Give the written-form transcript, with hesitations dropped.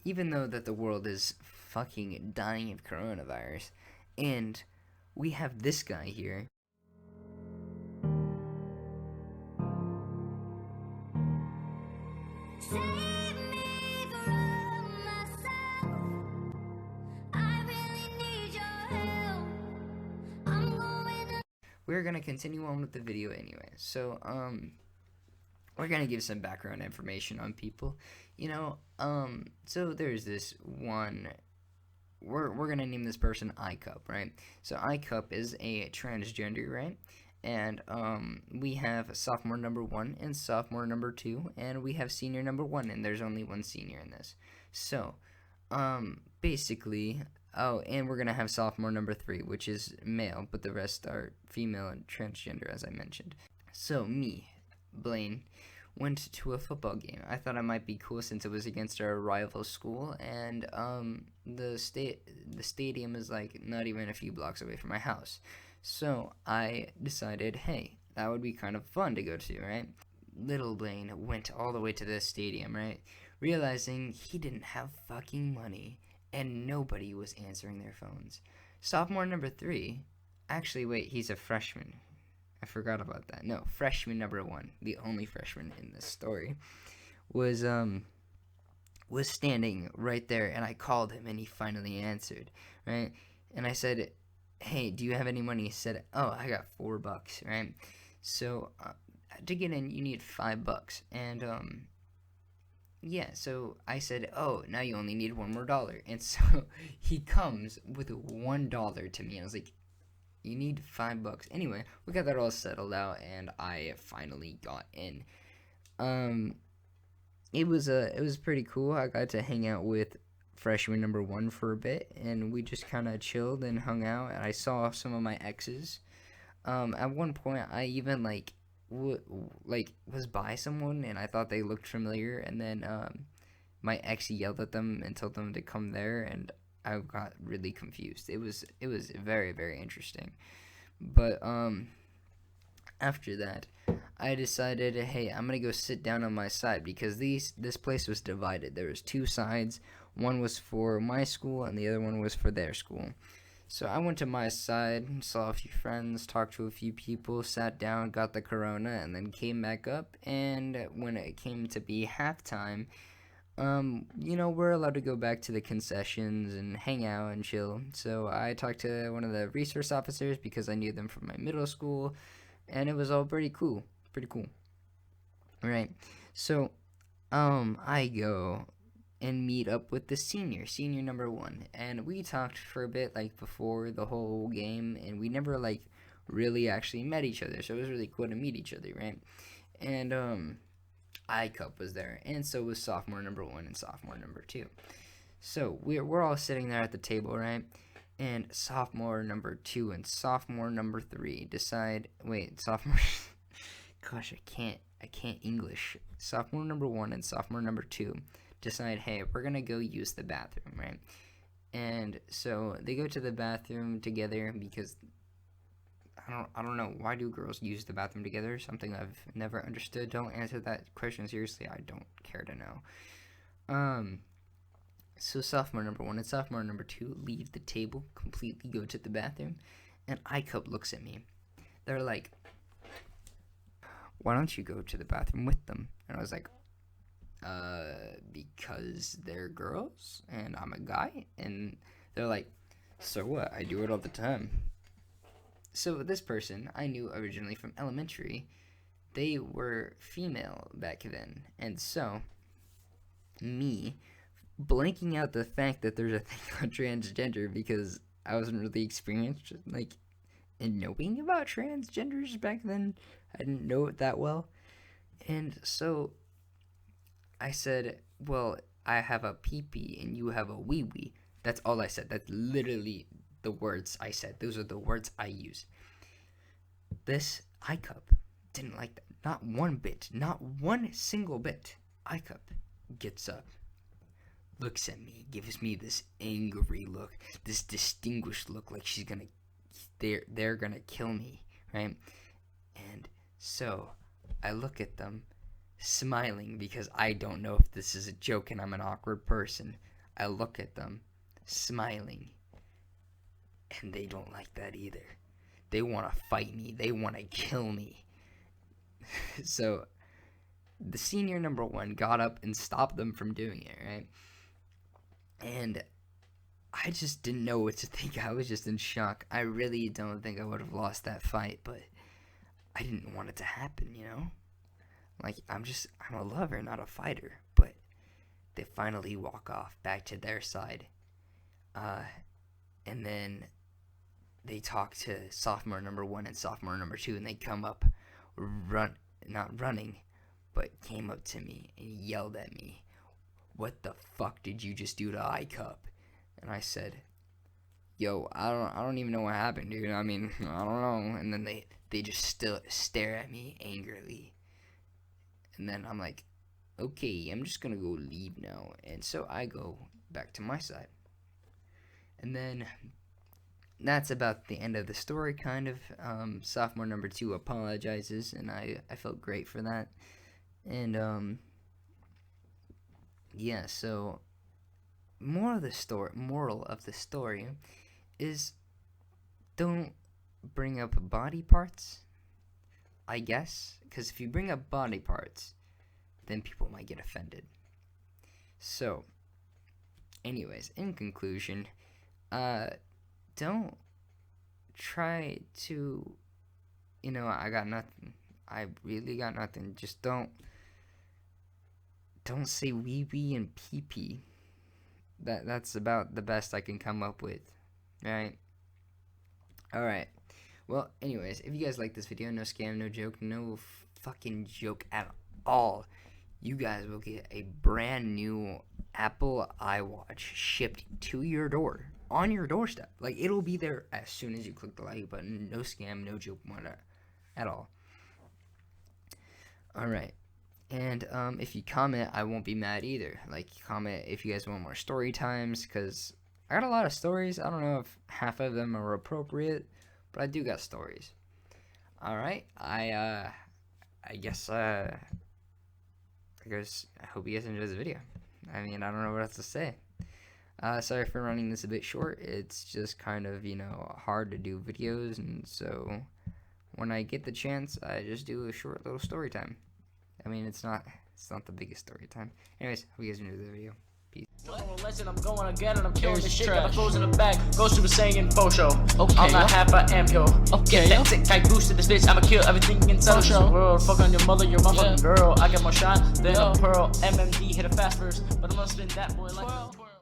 Even though that the world is fucking dying of coronavirus, and we have this guy here. We're gonna continue on with the video anyway. So, we're gonna give some background information on people. So there's this one. We're gonna name this person iCup, right? So iCup is a transgender, right? And we have sophomore number one and sophomore number two, and we have senior number one, and there's only one senior in this. So, basically, oh, and we're gonna have sophomore number three, which is male, but the rest are female and transgender, as I mentioned. So me, Blaine, went to a football game. I thought it might be cool since it was against our rival school, and the stadium is like not even a few blocks away from my house. So I decided, hey, that would be kind of fun to go to, right? Little Blaine went all the way to the stadium, right? Realizing he didn't have fucking money and nobody was answering their phones. Sophomore number three, actually, wait, he's a freshman. I forgot about that. No, freshman number one, the only freshman in this story, was standing right there, and I called him, and he finally answered, right? And I said, "Hey, do you have any money?" He said, "Oh, I got $4, right?" So to get in, you need $5, and yeah. So I said, "Oh, now you only need one more dollar," and so he comes with $1 to me, and I was like, you need $5. Anyway, we got that all settled out, and I finally got in. Um, it was pretty cool. I got to hang out with freshman number one for a bit, and we just kind of chilled and hung out. And I saw some of my exes. At one point, I even was by someone, and I thought they looked familiar, and then my ex yelled at them and told them to come there, and I got really confused. It was very very interesting. But after that, I decided, hey, I'm gonna go sit down on my side because this place was divided. There was two sides. One was for my school and the other one was for their school. So I went to my side, saw a few friends, talked to a few people, sat down, got the corona, and then came back up. And when it came to be halftime, we're allowed to go back to the concessions and hang out and chill. So I talked to one of the resource officers because I knew them from my middle school, and it was all pretty cool. Pretty cool. Right. So, I go and meet up with the senior number one, and we talked for a bit, like, before the whole game, and we never, like, really actually met each other, so it was really cool to meet each other, right? And, iCup was there, and so was sophomore number one and sophomore number two. So we're all sitting there at the table, right? And sophomore number two and sophomore number three decide. Wait, sophomore. Gosh, I can't English. Sophomore number one and sophomore number two decide. Hey, we're gonna go use the bathroom, right? And so they go to the bathroom together because I don't know, why do girls use the bathroom together? Something I've never understood. Don't answer that question seriously. I don't care to know. Um so sophomore number one and sophomore number two leave the table completely, go to the bathroom, and iCup looks at me. They're like, "Why don't you go to the bathroom with them?" And I was like, because they're girls and I'm a guy. And they're like, "So what? I do it all the time." So this person I knew originally from elementary, they were female back then, and so me blanking out the fact that there's a thing called transgender because I wasn't really experienced like in knowing about transgenders back then. I didn't know it that well, and so I said, "Well, I have a pee pee and you have a wee wee." That's all I said. That's literally the words I said. Those are the words I use. This iCup didn't like that. Not one bit. Not one single bit. iCup gets up, looks at me, gives me this angry look, this distinguished look, like they're gonna kill me, right? And so I look at them, smiling because I don't know if this is a joke and I'm an awkward person. I look at them, smiling, and they don't like that either. They want to fight me. They want to kill me. So the senior number one got up and stopped them from doing it, right? And I just didn't know what to think. I was just in shock. I really don't think I would have lost that fight, but I didn't want it to happen, you know? Like, I'm a lover, not a fighter. But they finally walk off back to their side. And then they talk to sophomore number one and sophomore number two, and they come up, not running, but came up to me and yelled at me, "What the fuck did you just do to iCup?" And I said, "Yo, I don't even know what happened, dude. I mean, I don't know." And then they just still stare at me angrily. And then I'm like, "Okay, I'm just gonna go leave now." And so I go back to my side. And then that's about the end of the story, kind of. Sophomore number two apologizes, and I felt great for that. And yeah, so moral of the story is don't bring up body parts, I guess, because if you bring up body parts, then people might get offended. So anyways, in conclusion, don't try to, I got nothing. I really got nothing. Just don't say wee wee and pee pee. That's about the best I can come up with, right? Alright, well, anyways, if you guys like this video, no scam, no joke, no fucking joke at all, you guys will get a brand new Apple iWatch shipped to your door, on your doorstep. Like, it'll be there as soon as you click the like button. No scam, no joke, at all. Alright. And if you comment, I won't be mad either. Like, comment if you guys want more story times, because I got a lot of stories. I don't know if half of them are appropriate, but I do got stories. Alright, I guess I hope you guys enjoyed this video. I mean, I don't know what else to say. Sorry for running this a bit short. It's just kind of, hard to do videos, and so when I get the chance, I just do a short little story time. I mean, it's not the biggest story time. Anyways, hope you guys enjoyed the video. Peace. I'm going to get it, I'm killing this shit, got my clothes in the bag, go Super Saiyan faux show. Okay, I'm not half, I am yo. Okay, get that tick tac boost to this bitch, I'ma kill everything inside this world. Fuck on your mother, your motherfucking girl. I got more shine than a pearl. MMD hit a fast verse, but I'm gonna spin that boy like a twirl.